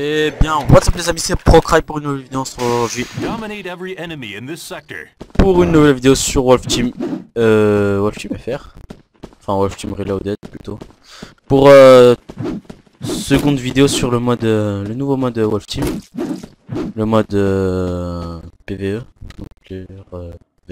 Eh bien, what's up les amis, c'est Procry pour une nouvelle vidéo sur Wolf Team, Wolf Team FR, enfin Wolf Team Reloaded plutôt. Pour seconde vidéo sur le mode, le nouveau mode Wolf Team, le mode PVE, donc je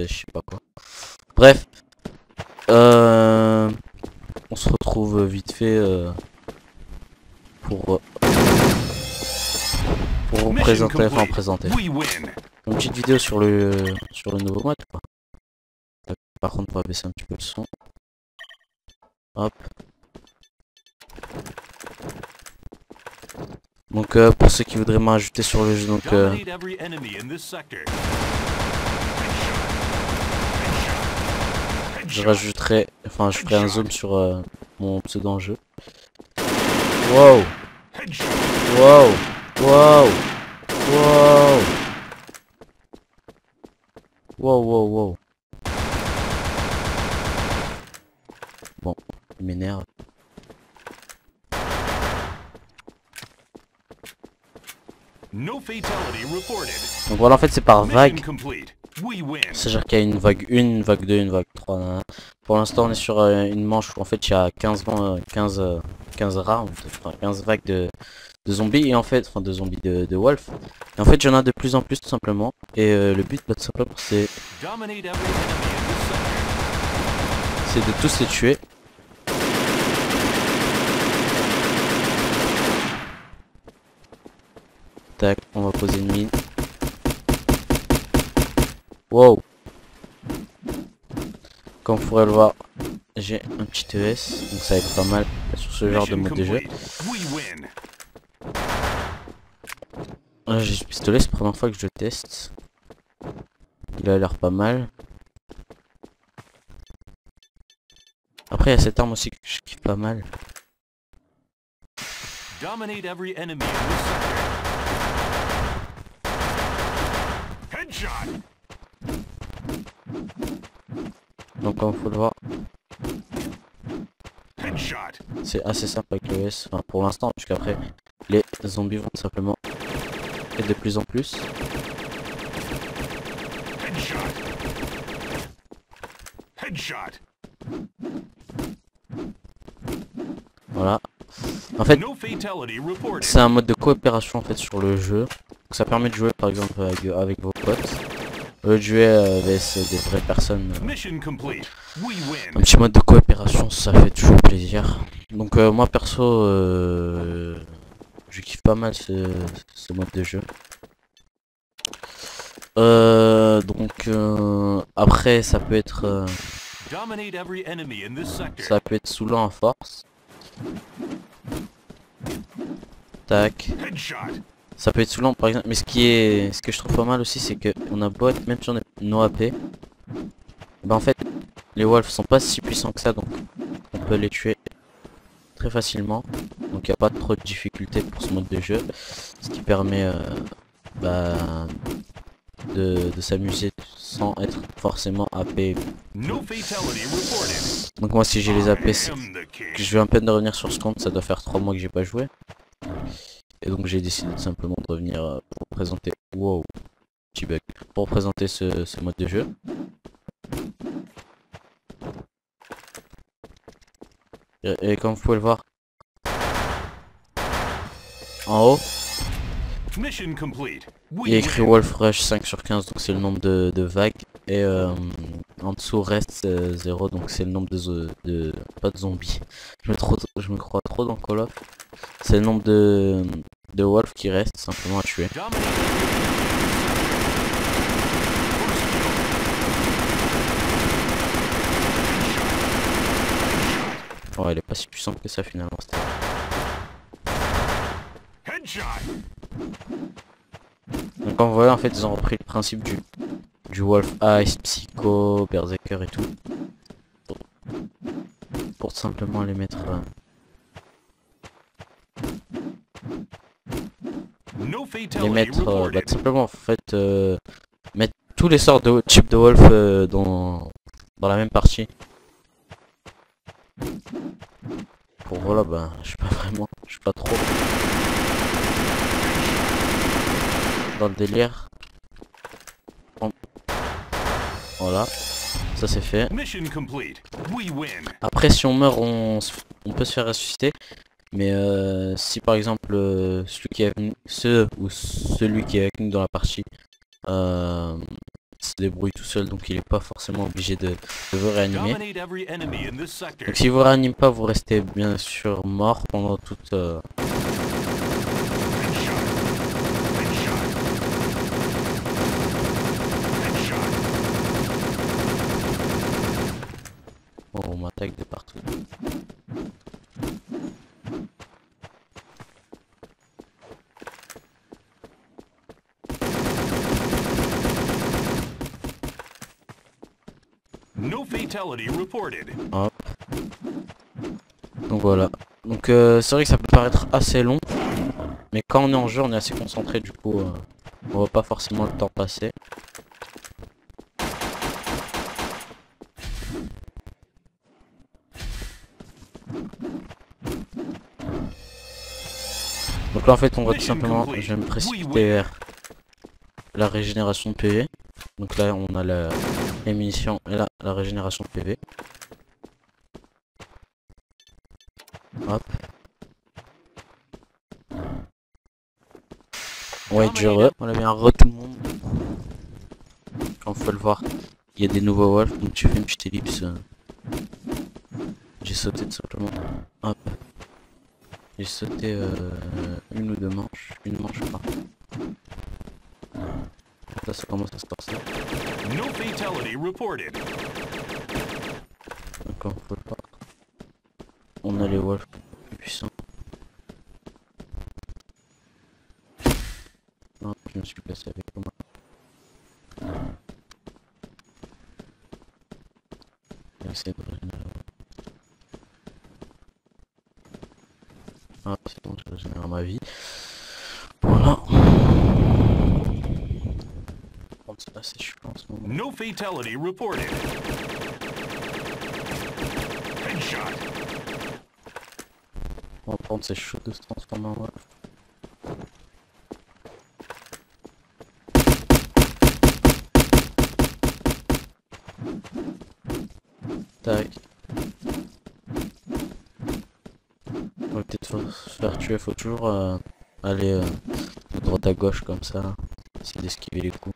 sais pas quoi. Bref, on se retrouve vite fait pour vous présenter, enfin présenter une petite vidéo sur le nouveau mode quoi. Par contre on va baisser un petit peu le son. Hop. Donc pour ceux qui voudraient m'ajouter sur le jeu, donc je rajouterai, enfin je ferai un zoom sur mon pseudo en jeu. Wow. Wow. Wow. Wow. Wow, wow, wow. Bon, il m'énerve. Donc voilà, en fait c'est par vague. C'est-à-dire qu'il y a une vague 1, une vague 2, une vague 3. Hein. Pour l'instant on est sur une manche où en fait il y a 15 rats, enfin, 15 vagues de zombies, et en fait, enfin de zombies de wolf. Et en fait il y en a de plus en plus tout simplement. Et le but tout simplement c'est de tous les tuer. Tac, on va poser une mine. Wow. Comme vous pourrez le voir, j'ai un petit ES, donc ça va être pas mal sur ce genre de mode de jeu. J'ai ce pistolet, c'est la première fois que je le teste. Il a l'air pas mal. Après il y a cette arme aussi que je kiffe pas mal. Donc comme vous le voir, c'est assez simple avec le ES, enfin pour l'instant, puisqu'après les zombies vont simplement être de plus en plus. Voilà. En fait, c'est un mode de coopération en fait sur le jeu. Donc, ça permet de jouer par exemple avec vos potes. Au lieu de jouer avec des vraies personnes. Un petit mode de coopération, ça fait toujours plaisir. Donc moi perso, je kiffe pas mal ce mode de jeu. Après ça peut être saoulant à force. Tac. Ça peut être saoulant par exemple, mais ce que je trouve pas mal aussi, c'est que on a beau être, même si on est no AP, bah en fait les wolves sont pas si puissants que ça, donc on peut les tuer très facilement. Donc il n'y a pas trop de difficultés pour ce mode de jeu, ce qui permet de s'amuser sans être forcément AP. Donc moi si j'ai les AP, que je vais un peu de revenir sur ce compte, ça doit faire 3 mois que j'ai pas joué. Et donc j'ai décidé tout simplement de revenir pour présenter, wow, petit bug, pour présenter ce mode de jeu. Et comme vous pouvez le voir, en haut, il y a écrit Wolf Rush 5 sur 15, donc c'est le nombre de vagues. Et en dessous reste 0, donc c'est le nombre pas de zombies. Je me crois trop dans Call of. C'est le nombre de wolf qui reste simplement à tuer. Oh, il est pas si puissant que ça finalement. Donc comme vous voyez, en fait ils ont repris le principe du Wolf Ice, Psycho, Berserker et tout, pour simplement les mettre tout simplement en fait mettre tous les sortes de types de Wolf dans la même partie. Pour voilà, bah je sais pas trop. dans le délire. Bon. Voilà, ça c'est fait. Après si on meurt on peut se faire ressusciter. Mais si par exemple celui qui est venu, celui qui est avec nous dans la partie se débrouille tout seul, donc il est pas forcément obligé de vous réanimer. Donc si vous réanimez pas, vous restez bien sûr mort pendant toute oh, on m'attaque de partout. No fatality reported. Hop. Donc voilà. Donc c'est vrai que ça peut paraître assez long, mais quand on est en jeu, on est assez concentré, du coup on voit pas forcément le temps passer. Donc là en fait on va tout simplement, je vais me précipiter vers la régénération de PV. Donc là on a les munitions et là la régénération de PV. Hop. Ouais dur. Voilà bien re tout le monde. Comme vous pouvez le voir, il y a des nouveaux wolves, donc tu fais une petite ellipse. J'ai sauté tout simplement. Hop. J'ai sauté une ou deux manches. Une manche pas. Là ça commence à se corser. No fatality reported. Donc on peut pas. On a les wolves plus puissants. Non, je me suis placé avec moi. Je vais essayer de régénérer. Ah c'est bon, je régénère ma vie. Voilà. C'est assez chaud en ce moment. No fatality reported. Headshot. On va prendre ces chauds de se transformer en wolf. Tac. On va peut-être se faire tuer, faut toujours aller de droite à gauche comme ça. Essayer d'esquiver les coups.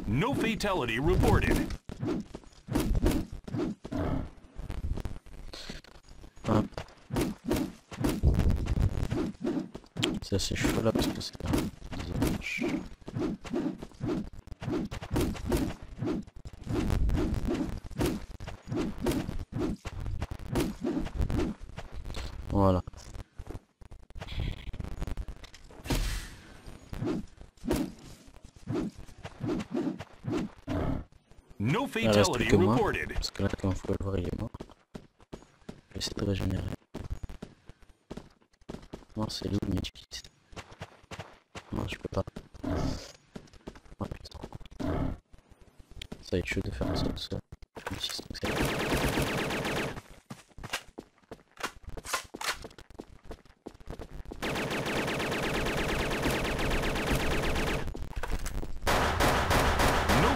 No fatality reported. Hop. C'est assez chaud là parce que c'est des manches. Voilà. No Il reste plus fatality que moi, reported. parce que là comme vous pouvez le voir il est mort. Je vais essayer de régénérer. Non c'est l'eau mais non je peux pas. Oh, putain. Ça va être chaud de faire ça tout seul.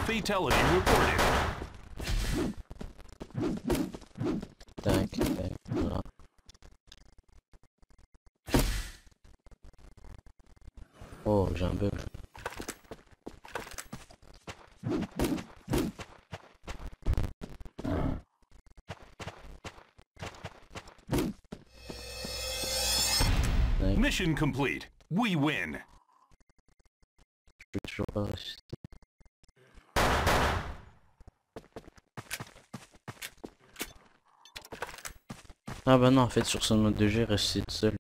Fatality reported. Tac, tac, voilà. Oh, j'ai un bug. Tac. Mission complete. We win. Je peux toujours pas réussir. Ah bah non, en fait sur ce mode de jeu, rester tout seul.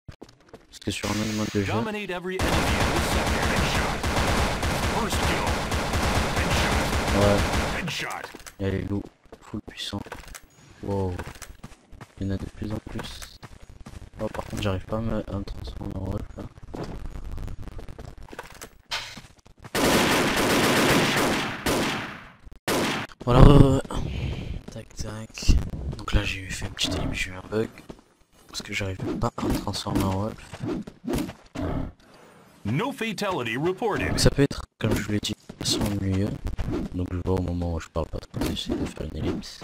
Parce que sur un autre mode de jeu... Ouais. Il y a les loups full puissants. Wow. Il y en a de plus en plus. Oh par contre j'arrive pas à me transformer en wolf là. Voilà. Tac tac. Donc là j'ai fait une petite ellipse, j'ai eu un bug. Parce que j'arrive pas à me transformer en wolf. No fatality reported. Donc ça peut être, comme je vous l'ai dit, assez ennuyeux. Donc je vois au moment où je parle pas trop, j'essaie de faire une ellipse.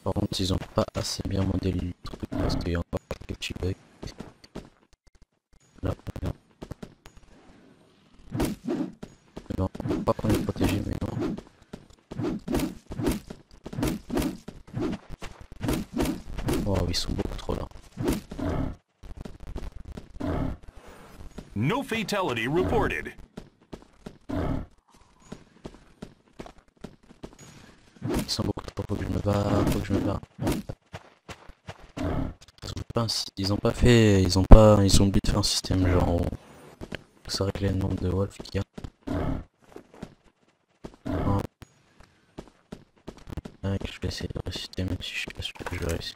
Par contre, ils ont pas assez bien modélé le truc parce qu'il y a encore quelques petits bugs. Là, là. Non, pas qu'on est protégé, mais non. Oh, ils sont beaucoup trop là. No fatality reported. Ils sont beaucoup trop, faut que je me barre, faut que je me barre. Ils ont pas fait, ils ont oublié de faire un système genre où ça règle le nombre de wolves qu'il y a. Je vais essayer de résister même si je suis pas sûr que je vais réussir.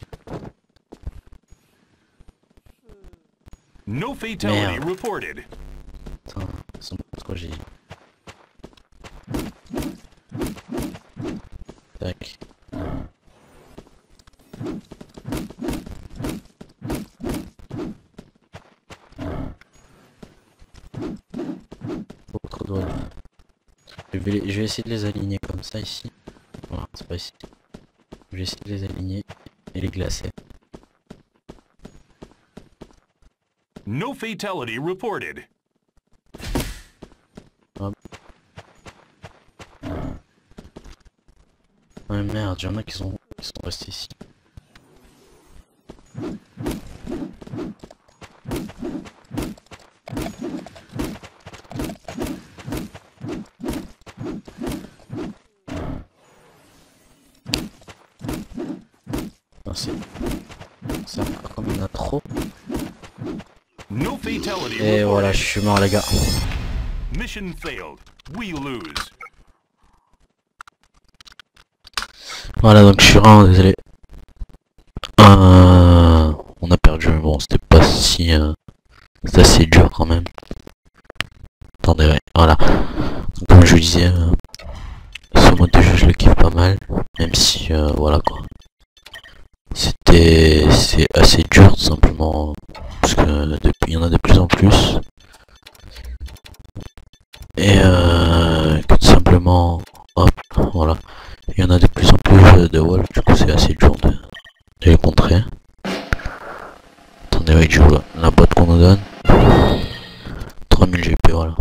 No fatality reported. Putain, ils sont beaucoup trop géniaux. Tac. Beaucoup trop de wolves. Je vais essayer de les aligner comme ça ici. Voilà, c'est pas ici. Je vais essayer de les aligner et les glacer. No fatality reported. Hop. Ouais merde, il y en a qui sont restés ici. Ça comme il y en a trop. No fatality Et voilà, je suis mort les gars. Mission failed. We lose. Voilà, donc je suis vraiment désolé. On a perdu, bon c'était pas si... c'est assez dur quand même. Attendez, ouais, voilà. Donc, comme je vous disais, ce mode de jeu je le kiffe pas mal. Même si, voilà quoi. C'est assez dur tout simplement. Parce que il y en a de plus en plus. Et que tout simplement, hop, voilà. Il y en a de plus en plus de wolves, du coup c'est assez dur de les contrer. Attendez, oui, du coup, la boîte qu'on nous donne. 3000 GP, voilà.